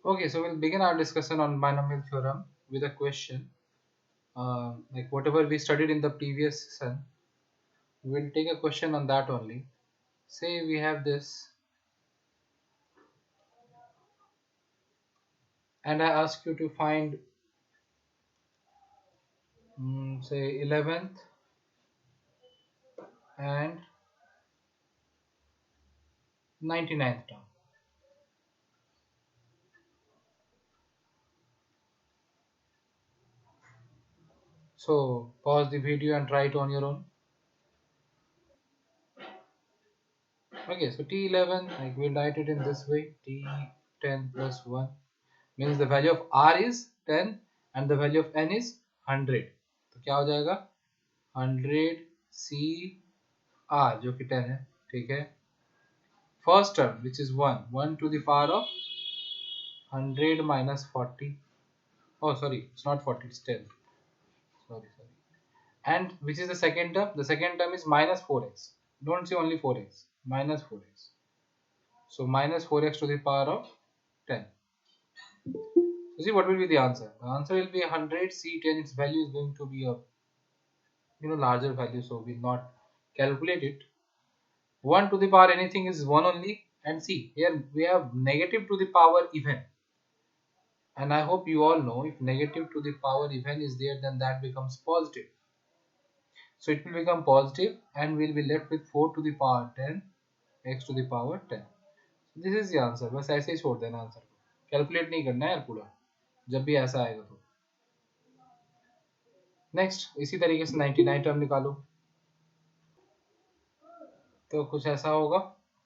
Okay, so we'll begin our discussion on binomial theorem with a question. Like whatever we studied in the previous session, we'll take a question on that only. Say we have this, and I ask you to find, say 11th and 99th term. So pause the video and try it on your own. Okay, so T11, like we'll write it in this way: T10 plus 1 means the value of R is 10 and the value of N is 100. तो क्या हो जाएगा? 100 C R जो कि 10 है, ठीक है. First term which is 1 to the power of 100 minus 40. Oh sorry, it's not 40, it's 10. Sorry. And which is the second term? The second term is minus 4x. Don't say only 4x, minus 4x. So minus 4x to the power of 10. So see what will be the answer? The answer will be 100 C10. Its value is going to be a larger value, so we'll not calculate it. 1 to the power anything is 1 only, and see here we have negative to the power even, and I hope you all know if negative to the power even is there, then that becomes positive, so it will become positive and we'll be left with 4 to the power 10 x to the power 10. So this is the answer. बस ऐसे ही छोड़ देना answer को, calculate नहीं करना है यार पूरा जब भी ऐसा आएगा तो. नेक्स्ट इसी तरीके से 99 टर्म निकालो, तो कुछ ऐसा होगा,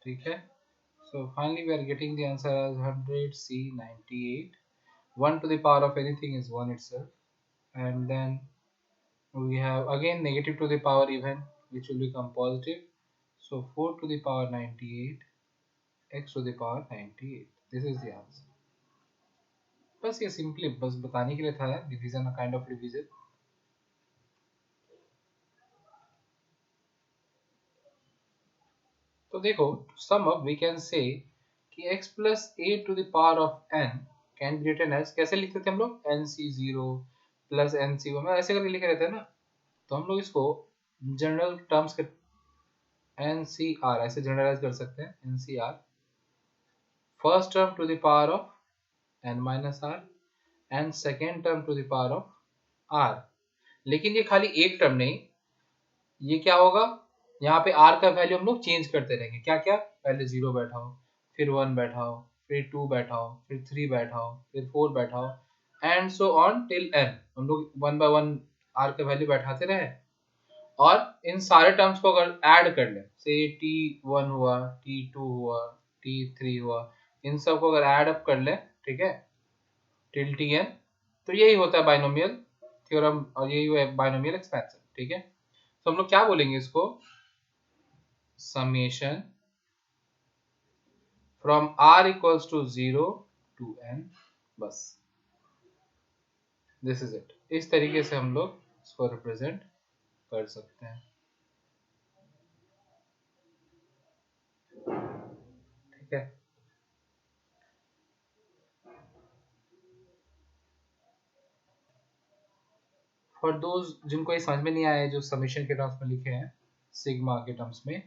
ठीक है. So finally we are getting the answer as 100 C 98. 1 to the power of anything is 1 itself, and then we have again negative to the power even, which will become positive. So 4 to the power 98 x to the power 98. This is the answer. बस ये simply बस बताने के लिए था, revision, kind of revision. तो देखो, sum up we can say कि x plus a to the power of n can be written as, कैसे लिखते थे हम लोग, nc0 plus nc1 में ऐसे करके लिखे रहते हैं ना. तो हम लोग इसको जनरल टर्म्स के ncr ऐसे जनरलाइज कर सकते हैं. ncr first term to the power of n minus r and second term to the power of r. लेकिन ये खाली एक टर्म नहीं, ये क्या होगा, यहाँ पे r का वैल्यू हम लोग चेंज करते रहेंगे. क्या क्या, पहले 0 बैठाओ, फिर 1 बैठाओ, फिर 2 बैठाओ, फिर 3 बैठाओ, फिर 4 बैठाओ, and so on till n. हम लोग 1 बाय 1 r का वैल्यू बैठाते रहे, और इन सारे टर्म्स को अगर ऐड कर ले, से t1 हुआ, t2 हुआ, t3 हुआ, इन सब को अगर ऐड अप कर ले, ठीक है, टिल tn, तो यही होता है बाइनोमियल थ्योरम, और यही है बाइनोमियल एक्सपेंशन, ठीक है. तो हम लोग क्या बोलेंगे इसको, summation from r equals to 0 to n, बस दिस इज इट. इस तरीके से हम लोग इसको रिप्रेजेंट कर सकते हैं, ठीक है. फॉर दोज जिनको ये समझ में नहीं आया, जो समेशन के टर्म्स में लिखे हैं, सिग्मा के टर्म्स में,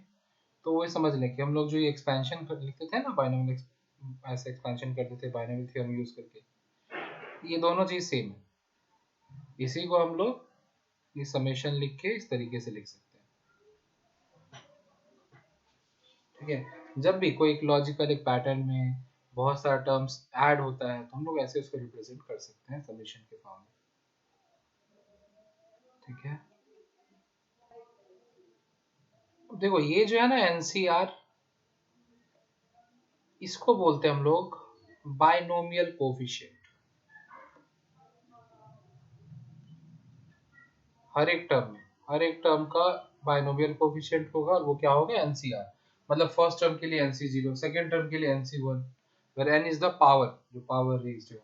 तो वो समझ लें कि हम लोग जो ये एक्सपेंशन लिखते थे ना, बाइनोमियल ऐसे एक्सपेंशन करते थे बाइनोमियल थ्योरम यूज करके, ये दोनों चीज सेम है. इसी को हम लोग ये समेशन लिख के इस तरीके से लिख सकते हैं, ठीक है. जब भी कोई एक लॉजिकल एक पैटर्न में बहुत सारा टर्म्स ऐड होता है, तो हम लोग ऐसे उसको रिप्रेजेंट कर सकते हैं समेशन के फॉर्म में, ठीक है. देखो ये जो है ना एनसीआर, इसको बोलते हैं हम लोग बाइनोमियल कोफिशिएंट. हर एक टर्म का बाइनोमियल कोफिशिएंट होगा, और वो क्या होगा, एनसीआर. मतलब फर्स्ट टर्म के लिए nc0, सेकंड टर्म के लिए nc1, where n is the power, जो पावर रेज्ड है,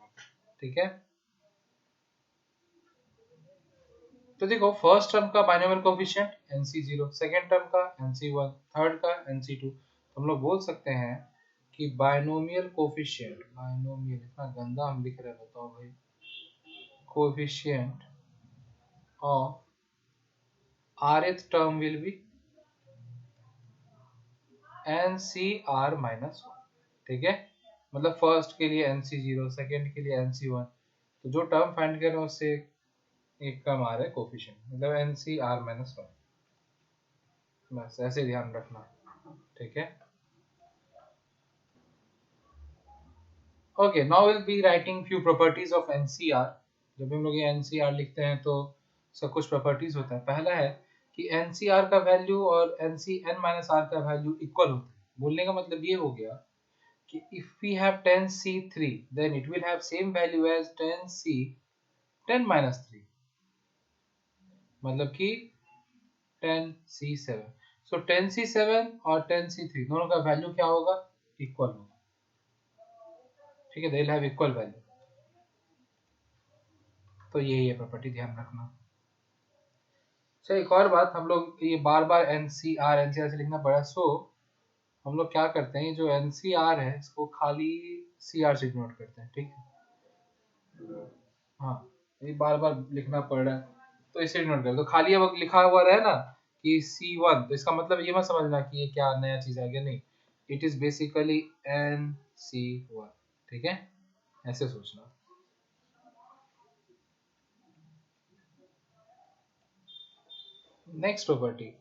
ठीक है. तो देखो फर्स्ट टर्म का binomial coefficient nc0, second term का nc1, थर्ड का nc2. तो हम लोग बोल सकते हैं कि बायनोमियल कोफिशिएंट, बायनोमियल इतना गंदा हम लिख रहे हैं, बताओ भाई, coefficient of rth term will be NCR minus 1, ठीक है। मतलब फर्स्ट के लिए NC0, सेकेंड के लिए NC1, तो जो टर्म फाइंड कर रहे हैं उससे एक कम आ रहा है कोफिशिएंट, मतलब NCR minus 1, बस ऐसे ध्यान रखना, ठीक है। Okay, now will be writing few properties of NCR। जब हम लोग ये NCR लिखते हैं तो सब कुछ प्रॉपर्टीज होता है। पहला है कि NCR का वैल्यू और NCn-R का वैल्यू इक्वल होते हैं। बोलने का मतलब ये हो गया कि if we have 10C3 then it will have same value as 10C 10-3, मतलब कि 10C7। so 10C7 और 10C3 दोनों का वैल्यू क्या होगा, इक्वल होगा, ठीक है, they will have equal value। तो यही है प्रॉपर्टी, ध्यान रखना। अच्छा, एक और बात, हम लोग ये बार बार NCR से लिखना पड़ा, सो हम लोग क्या करते हैं, ये जो NCR है इसको खाली CR से डिनोट करते हैं, ठीक है। हाँ, ये बार बार लिखना पड़ रहा है तो इसे डिनोट कर दो। खाली अब लिखा हुआ रहे ना कि C1, तो इसका मतलब ये मत समझना कि ये क्या नया चीज आ गया, नहीं, इट इज बेसिकली NC1, ठीक है, ऐसे सोचना। Next property,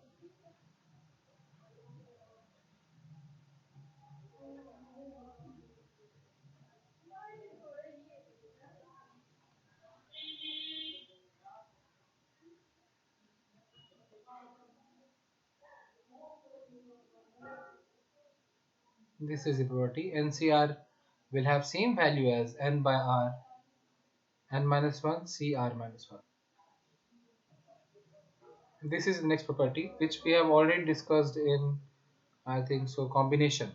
this is the property, NCR will have same value as N by R, N minus 1 CR minus 1. This is the next property which we have already discussed in, I think so, combination।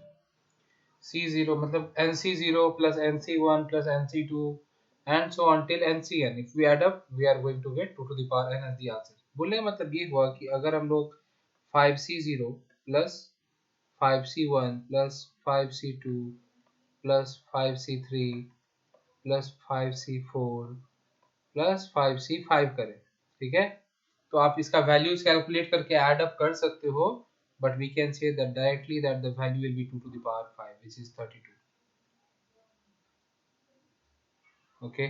C0 मतलब NC0 plus NC1 plus NC2 and so on till NCn, if we add up we are going to get 2 to the power n as the answer। बोलने का मतलब ये हुआ कि अगर हम लोग 5C0 plus 5C1 plus 5C2 plus 5C3 plus 5C4 plus 5C5 करें, ठीक है, तो आप इसका वैल्यूज कैलकुलेट करके ऐड अप कर सकते हो, but we can say that directly that the value will be 2 to the power 5, which is 32। Okay,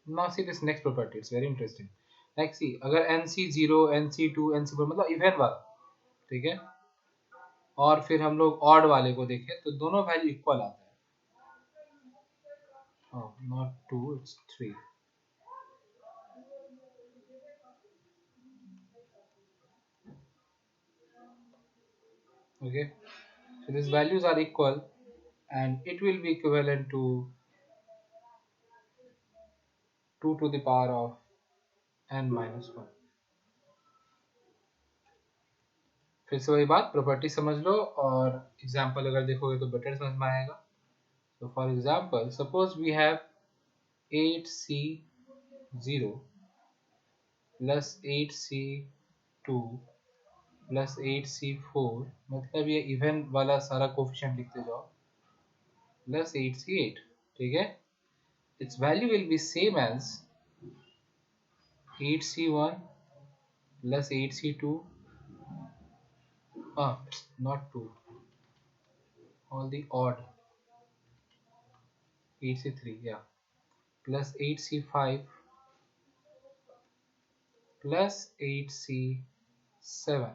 now see this next property, it's very interesting। like see, अगर NC0 NC2 NC4 मतलब even वाला, ठीक है, और फिर हम लोग odd वाले को देखें तो दोनों वैल्यू इक्वल आता है। oh, not 2, it's 3। okay, so these values are equal and it will be equivalent to 2 to the power of n minus 1। फिर से वही बात, प्रॉपर्टी समझ लो और एग्जाम्पल अगर देखोगे तो बेटर समझ में आएगा। तो for example suppose we have 8C0 plus 8C2 plus 8C4, मतलब ये इवन वाला सारा कोफिशिएंट लिखते जाओ, प्लस 8C8, ठीक है, its value will be same as 8C1 plus 8C2, not 2, all the odd, 8C3, yeah, plus 8C5 plus 8C7.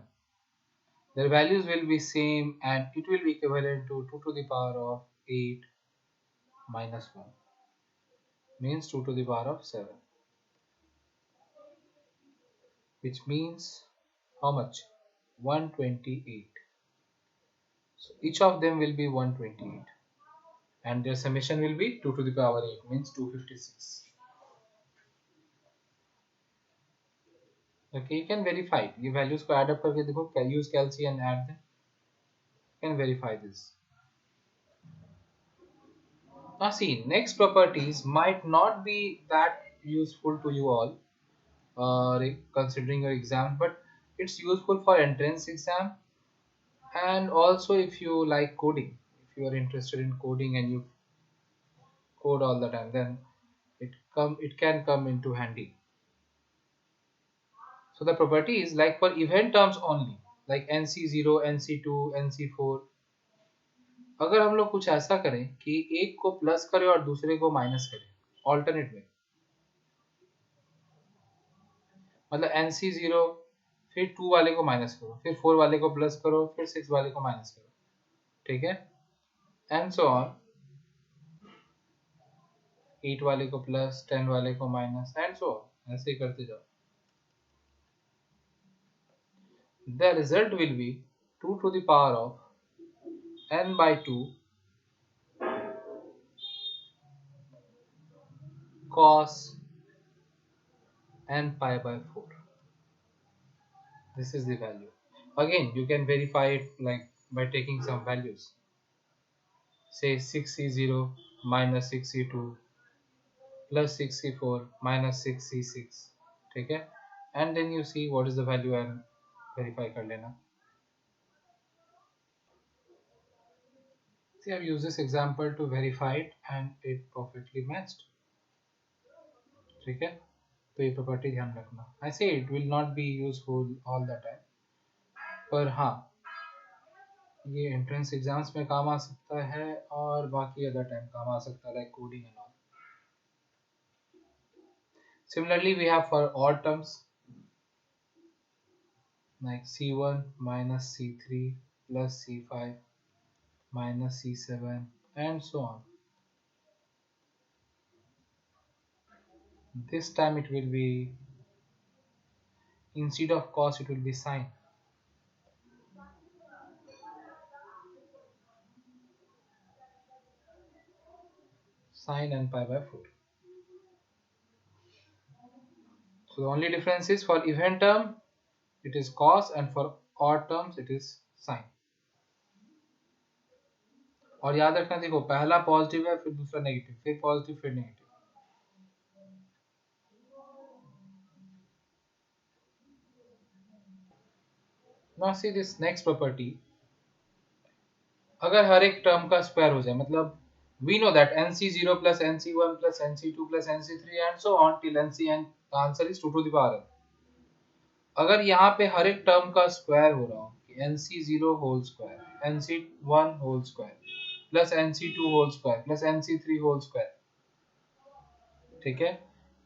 Their values will be same and it will be equivalent to 2 to the power of 8 minus 1, means 2 to the power of 7, which means how much? 128. So each of them will be 128 and their summation will be 2 to the power 8, means 256. Okay, you can verify it. ये values को add up करके देखो, use calc and add them, you can verify this। Now see, next properties might not be that useful to you all, considering your exam, but it's useful for entrance exam And also, if you like coding, if you are interested in coding and you code all the time, then it can come into handy. So the property is like for event terms only, like nc0, nc2, nc4. अगर हम लोग कुछ ऐसा करें कि एक को plus करें और दूसरे को माइनस करें ऑल्टरनेट में, मतलब nc0 फिर 2 वाले को माइनस करो, फिर 4 वाले को प्लस करो, फिर 6 वाले को माइनस करो, ठीक है, एंड सो ऑन, 8 वाले को प्लस, 10 वाले को माइनस, एंड सो ऑन, ऐसे ही करते जाओ. The result will be 2 to the power of n by 2 cos n pi by 4. This is the value. Again, you can verify it like by taking some values. Say 6c0 minus 6c2 plus 6c4 minus 6c6. Okay? And then you see what is the value and verify kar lena. See, I've used this example to verify it and it perfectly matched. Okay? तो ये property ध्यान रखना. I say it will not be useful all the time, पर हाँ ये entrance exams में काम आ सकता है और बाकी अदर टाइम काम आ सकता है, like coding and all. Similarly, we have for odd terms like c1 minus c3 plus c5 minus c7 and so on. This time it will be, instead of cos it will be sine. Sine n pi by 4. So the only difference is for even term it is cos and for odd terms it is sine. और याद रखना, देखो पहला positive है फिर दूसरा negative, फिर positive फिर negative. Now see this next property. अगर हर एक टर्म का स्क्वायर हो जाए, मतलब we know that nc0 plus nc1 plus nc2 plus nc3 and so on till ncn, the answer is 2 to the power n. अगर यहाँ पे हर एक टर्म का स्क्वायर हो रहा हो कि nc0 whole square, nc1 whole square plus nc2 whole square plus nc3 whole square, ठीक है,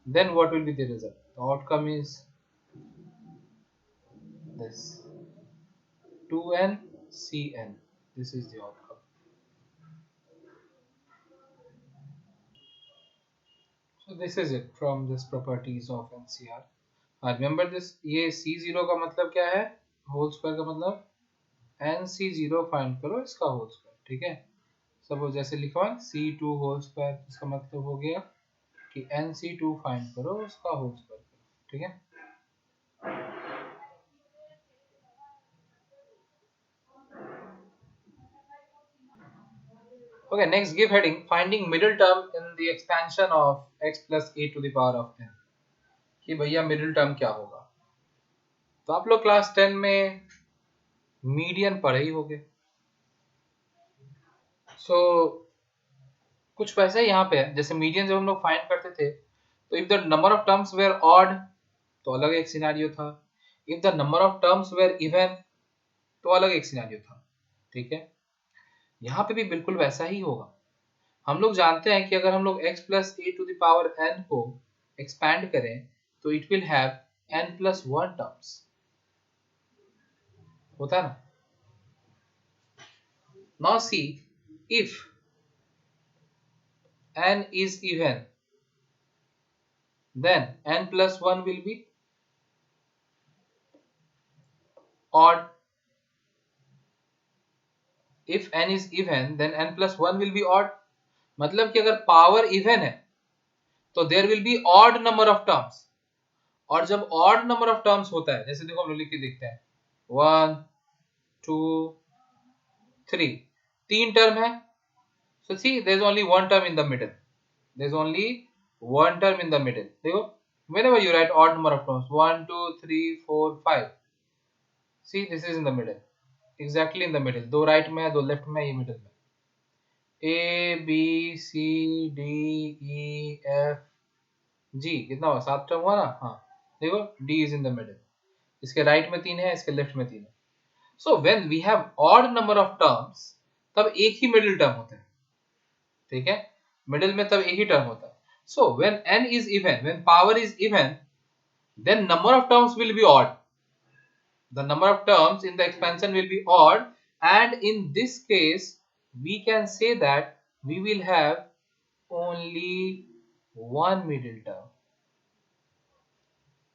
then what will be the result? The outcome is this 2n cn. This is the outcome. So this is it from this properties of NCR. Remember this, ये c0 का मतलब क्या है, whole square का मतलब nc0 find करो इसका whole square, ठीक है. सपोज जैसे लिखा है c2 होल स्क्वायर, इसका मतलब हो गया कि nc2 फाइंड करो उसका होल स्क्वायर, ठीक है. Okay, next give heading finding middle term in the expansion of x plus a to the power of n. कि भैया मिडिल टर्म क्या होगा. तो आप लोग क्लास 10 में मीडियन पढ़े ही होंगे. सो कुछ वैसा ही यहाँ पे है, जैसे मीडियन जब हम लोग फाइंड करते थे तो if the number of terms were odd तो अलग एक सिनेरियो था, if the number of terms were even तो अलग एक सिनेरियो था, ठीक है. यहाँ पे भी बिल्कुल वैसा ही होगा. हम लोग जानते हैं कि अगर हम लोग x plus A to the power n को एक्सपैंड करें तो it will have n plus 1 terms, होता ना. Now see if n is even then n plus 1 will be odd. If n is even then n plus 1 will be odd. मतलब कि अगर power even है तो there will be odd number of terms, और जब odd number of terms होता है, जैसे देखो हम लोग लिख के देखते हैं 1 2 3, 3 टर्म है. So see there is only one term in the middle. There is only one term in the middle. देखो whenever you write odd number of terms 1 2 3 4 5, see this is in the middle. Exactly in the middle, दो right में है, दो left में, ये middle में। A B C D E F G, कितना हुआ? 7 टर्म हुआ ना? हाँ, देखो D is in the middle, इसके राइट में 3 है, इसके लेफ्ट में 3 है। So when we have odd number of terms, तब एक ही मिडिल टर्म होता है, ठीक है? मिडिल में तब एक ही टर्म होता है। So when n is even, when power is even, then number of terms will be odd. The number of terms in the expansion will be odd, and in this case we can say that we will have only one middle term.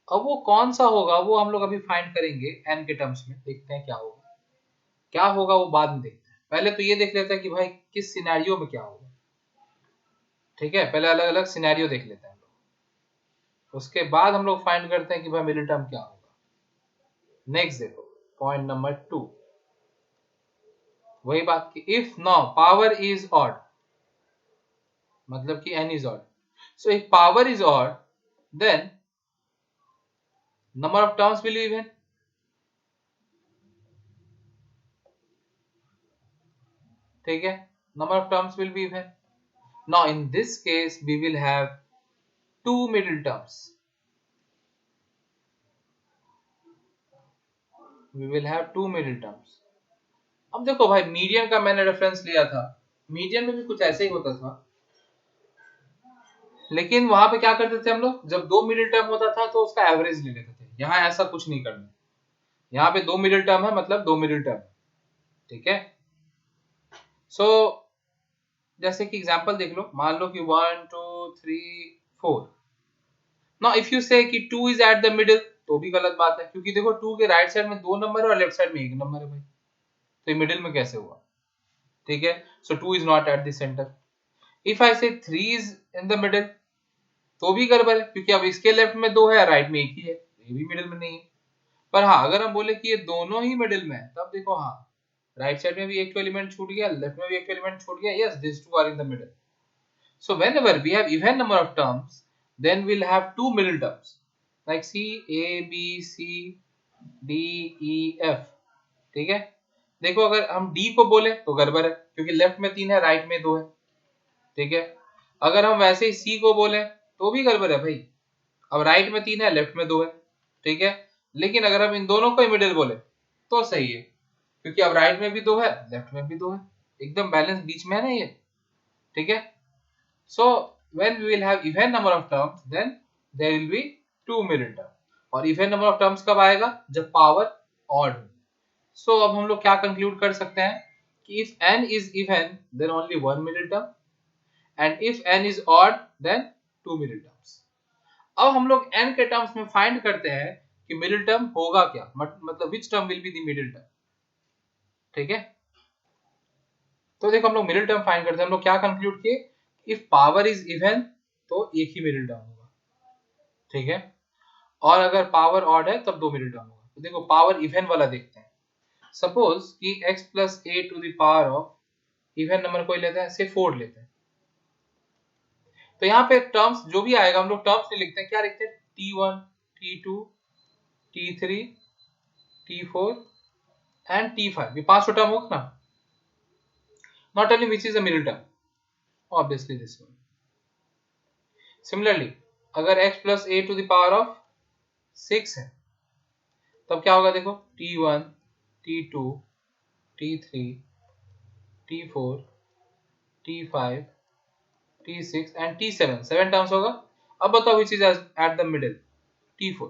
अब वो कौन सा होगा वो हम लोग अभी find करेंगे n के टर्म्स में, देखते हैं क्या होगा। क्या होगा वो बाद में देखते हैं, पहले तो ये देख लेते हैं कि भाई किस सिनेरियो में क्या होगा, ठीक है? पहले अलग अलग सिनेरियो देख लेते हैं हम लोग, उसके बाद हम लोग फाइंड करते हैं कि भाई मिडिल टर्म क्या होगा। नेक्स्ट देखो, पॉइंट नंबर 2, वही बात कि if now power is odd, मतलब कि n is odd, so if power is odd then number of terms will be even, ठीक है? Number of terms will be even. Now in this case we will have two middle terms, we will have two middle terms. अब देखो भाई, median का मैंने reference लिया था, median में भी कुछ ऐसे ही होता था, लेकिन वहां पे क्या करते थे हम लोग, जब दो मिडिल टर्म होता था तो उसका एवरेज ले लेते थे। यहाँ ऐसा कुछ नहीं करना, यहाँ पे दो मिडिल टर्म है मतलब दो मिडिल टर्म, ठीक है? सो जैसे कि एग्जांपल देख लो, मान लो कि 1 2 3 4। नाउ इफ यू से कि 2 इज एट द मिडिल, तो भी गलत बात है, क्योंकि देखो 2 के राइट साइड में 2 नंबर है और लेफ्ट साइड में 1 नंबर है भाई, तो ये मिडिल में कैसे हुआ? ठीक है, सो 2 is not at the centre. If I से 3 इज इन द मिडिल, तो भी गड़बड़ है, क्योंकि अब इसके लेफ्ट में 2 है, राइट में 1 ही है, ये भी मिडिल में नहीं है। पर हाँ, अगर हम बोले कि ये दोनों ही मिडिल में है, तब देखो हाँ, राइट साइड में भी एक एलिमेंट छूट गया, लेफ्ट में भी एक एलिमेंट छूट गया, yes this two are in the middle. So whenever we have even number of terms, then we'll have two middle terms like C, A, B, C, D, E, F, ठीक है? देखो अगर हम D को बोले तो गड़बड़ है, क्योंकि लेफ्ट में 3 है, राइट में 2 है, ठीक है? अगर हम वैसे ही C को बोले तो भी गड़बड़ है भाई, अब राइट में 3 है, लेफ्ट में 2 है, ठीक है? लेकिन अगर हम इन दोनों को ही मिडिल बोले तो सही है, क्योंकि अब राइट में भी 2 है, लेफ्ट में भी 2 है, एकदम बैलेंस बीच में है ना ये, ठीक है? So when we will have even number of terms, then there will be two middle term, और even number of terms कब आएगा? जब पावर odd हो। So अब हम लोग क्या कंक्लूड कर सकते हैं कि if n is even then only one middle term, and if n is odd then two middle terms। अब हम लोग n के टर्म्स में फाइंड करते हैं कि मिडिल टर्म होगा क्या, मतलब which term will be the middle term, ठीक है? तो देखो हम लोग मिडिल टर्म फाइंड करते हैं, हम लोग क्या कंक्लूड किए, इफ पावर इज इवन तो एक ही मिडिल टर्म होगा, ठीक है? और अगर पावर ऑड है तब दो मिडिल टर्म होगा। तो देखो पावर इवन वाला देखते हैं, सपोज कि x plus A to the power of, even number कोई लेते हैं, से 4 लेते हैं, तो यहाँ पे टर्म्स जो भी आएगा हम लोग टर्म्स नहीं लिखते हैं, क्या लिखते हैं? t1 t2 t3 t4 and t5, ये 5 टर्म होगा ना? Not telling which is the middle term, obviously this one. Similarly, अगर x plus a to the power of 6 है, तब क्या होगा? देखो t1 t2 t3 t4 t5 t6 and t7, 7 terms होगा। अब बताओ which is at the middle? t4।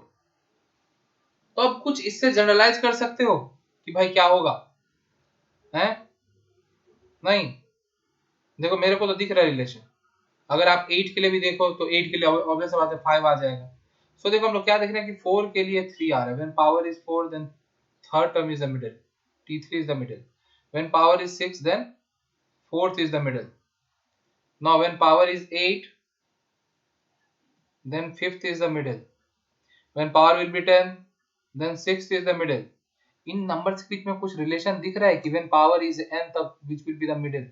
तो अब कुछ इससे जनरलाइज कर सकते हो कि भाई क्या होगा, हैं? नहीं, देखो मेरे को तो दिख रहा है रिलेशन, अगर आप 8 के लिए भी देखो तो 8 के लिए ऑब्वियस बात है 5 आ जाएगा। सो देखो हम लोग क्या देख रहे हैं कि 4 के लिए 3 आ रहा है, when power is 4 then third term is the middle, t3 is the middle, when power is 6 then fourth is the middle, now when power is 8 then fifth is the middle, when power will be 10 then sixth is the middle. इन numbers के बीच में कुछ relation दिख रहा है कि when power is n तब which will be the middle,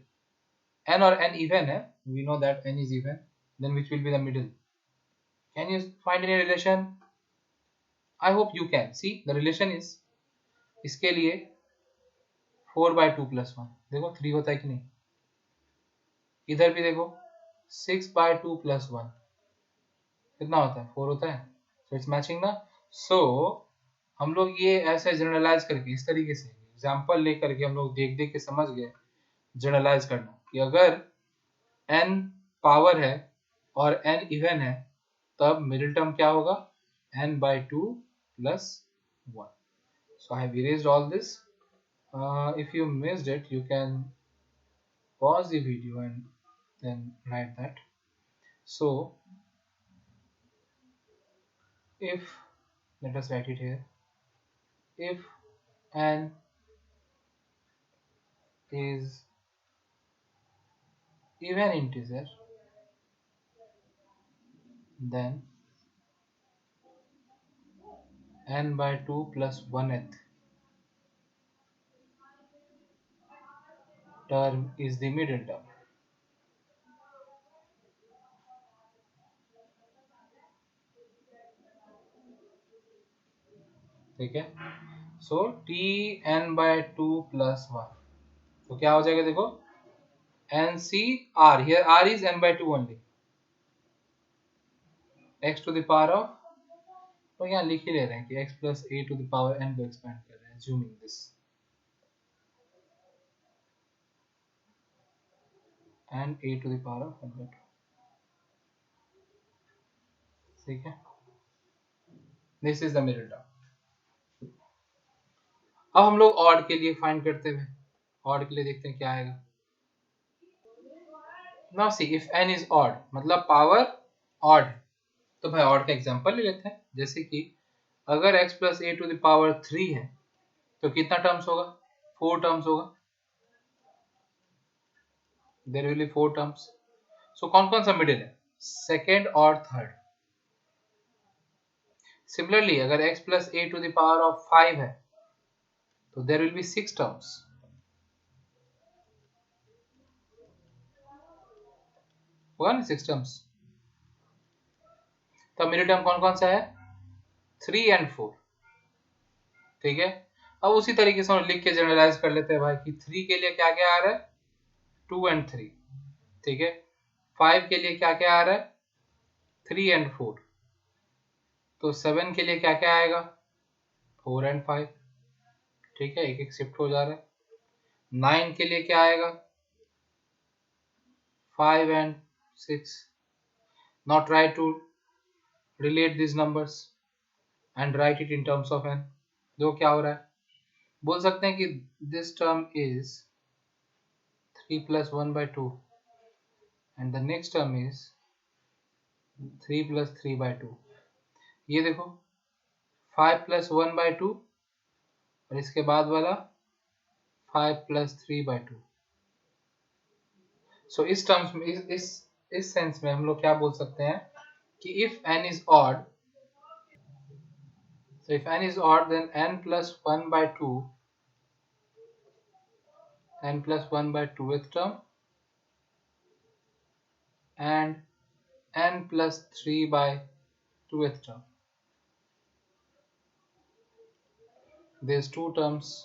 n और n even है, we know that n is even, then which will be the middle? Can you find any relation? I hope you can see the relation is, इसके लिए 4/2 + 1, देखो 3 होता है कि नहीं। इधर भी देखो 6/2 + 1 कितना होता है, 4 होता है। सो इट्स मैचिंग ना। सो हम लोग ये ऐसे जनरलाइज करके इस तरीके से एग्जाम्पल लेकर के हम लोग देख देख के समझ गए जनरलाइज करना कि अगर n पावर है और n इवन है तब मिडिल टर्म क्या होगा, n/2 + 1. So I have erased all this. If you missed it, you can pause the video and then write that. So if, let us write it here, if n is even integer, then n/2 + 1th term is the middle term. ठीक है। सो Tn/2 + 1, तो क्या हो जाएगा देखो, NCR, here R is n/2 only, x to the power of, तो यहाँ लिख ही ले रहे हैं कि x + a to the power n को एक्सपेंड कर रहे हैं, assuming this, and a to the power of n/2, ठीक है। This is the middle term. अब हम लोग ऑड के लिए फाइंड करते हुए, ऑड के लिए देखते हैं क्या आएगा। Now see, if n is odd मतलब पावर ऑड, तो भाई ऑड का एग्जांपल ले लेते हैं। जैसे कि अगर x + a to the power 3 है तो कितना टर्म्स होगा, 4 टर्म्स होगा, देयर विल बी 4 टर्म्स। सो कौन कौन सा मिडिल है, सेकेंड और थर्ड। सिमिलरली अगर x + a to the power of 5 है तो देयर विल बी 6 टर्म्स, होगा ना 6 टर्म्स। तो मिडिल टर्म कौन कौन सा है, 3 और 4, ठीक है। अब उसी तरीके से हम लिख के जनरलाइज कर लेते हैं भाई कि 3 के लिए क्या क्या आ रहा है, 2 और 3, ठीक है। 5 के लिए क्या क्या आ रहा है, 3 और 4, तो 7 के लिए क्या क्या आएगा, 4 और 5, ठीक है, एक एक शिफ्ट हो जा रहा है। 9 के लिए क्या आएगा, 5 और 6। Now try to relate these numbers and write it in terms of n। देखो क्या हो रहा है, बोल सकते हैं कि this term is 3 + 1/2 and the next term is 3 + 3/2। ये देखो 5 + 1/2 और इसके बाद वाला 5 + 3/2। सो इस टर्म्स में, इस सेंस में हम लोग क्या बोल सकते हैं कि if n is odd, so if n is odd then n + 1/2, n + 1/2th term and n + 3/2th term, these two terms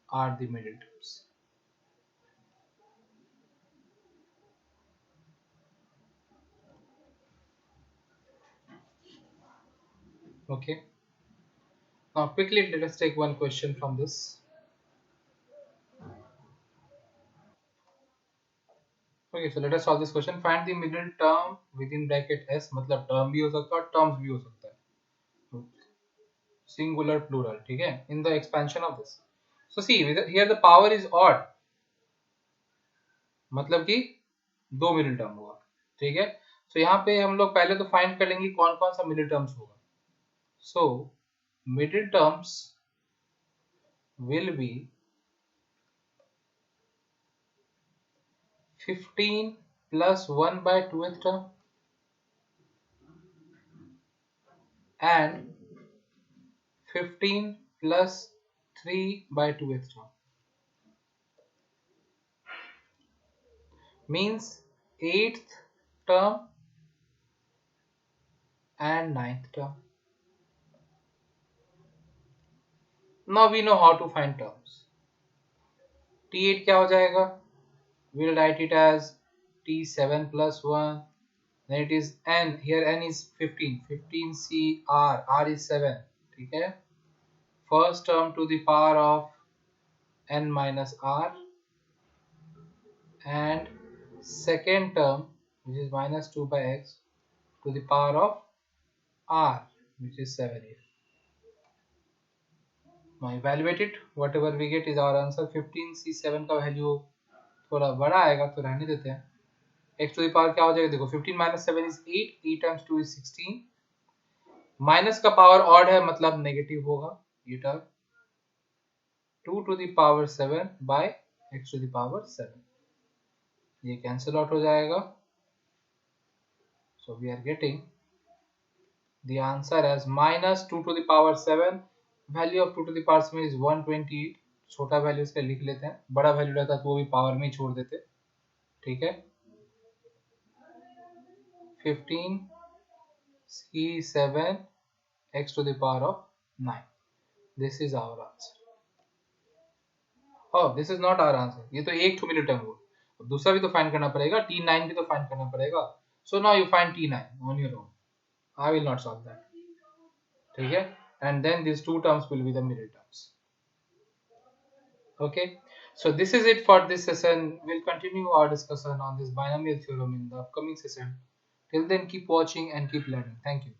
are the middle terms। Okay, now quickly let us take one question from this। Okay, so let us solve this question। Find the middle term within bracket s, मतलब term भी हो सकता है और terms भी हो सकता है, singular plural, ठीक है, in the expansion of this। So see here the power is odd, मतलब कि 2 मिडिल टर्म होगा, ठीक है। सो यहाँ पे हम लोग पहले तो फाइंड कर लेंगे कौन कौन सा मिडिल टर्म्स होगा। So middle terms will be 15 + 1/2th term and 15 + 3/2th term, means 8th term and 9th term। Now we know how to find terms। T8 क्या हो जाएगा? We'll write it as T7 plus 1. Then it is n. Here n is 15. 15C R. R is 7. ठीक है. First term to the power of n minus R. And second term, which is minus 2 by x, to the power of R, which is 7 here. Now evaluate it. Whatever we get is our answer. 15C7 का value थोड़ा बड़ा आएगा तो रहने देते हैं. x to the power क्या हो जाएगा? देखो 15 minus 7 is 8. 8 times 2 is 16. Minus का पावर ऑड है मतलब नेगेटिव होगा ये term. 2 to the power 7 by x to the power 7. ये कैंसिल आउट हो जाएगा. So we are getting the answer as minus 2 to the power 7. Value of 2 to the power 7 is 128. छोटा value इसका लिख लेते हैं. बड़ा वैल्यू रहता तो वो भी पावर में ही छोड़ देते. ठीक है. 15C7 x to the power of 9. This is our answer. Oh, this is not our answer. ये तो एक 2 मिनट टर्म हो. दूसरा भी तो फाइंड करना पड़ेगा. T9 भी तो फाइंड करना पड़ेगा. So now you find T9 on your own. I will not solve that. ठीक है. And then these two terms will be the middle terms. Okay. So this is it for this session. We'll continue our discussion on this binomial theorem in the upcoming session. Till then, keep watching and keep learning. Thank you.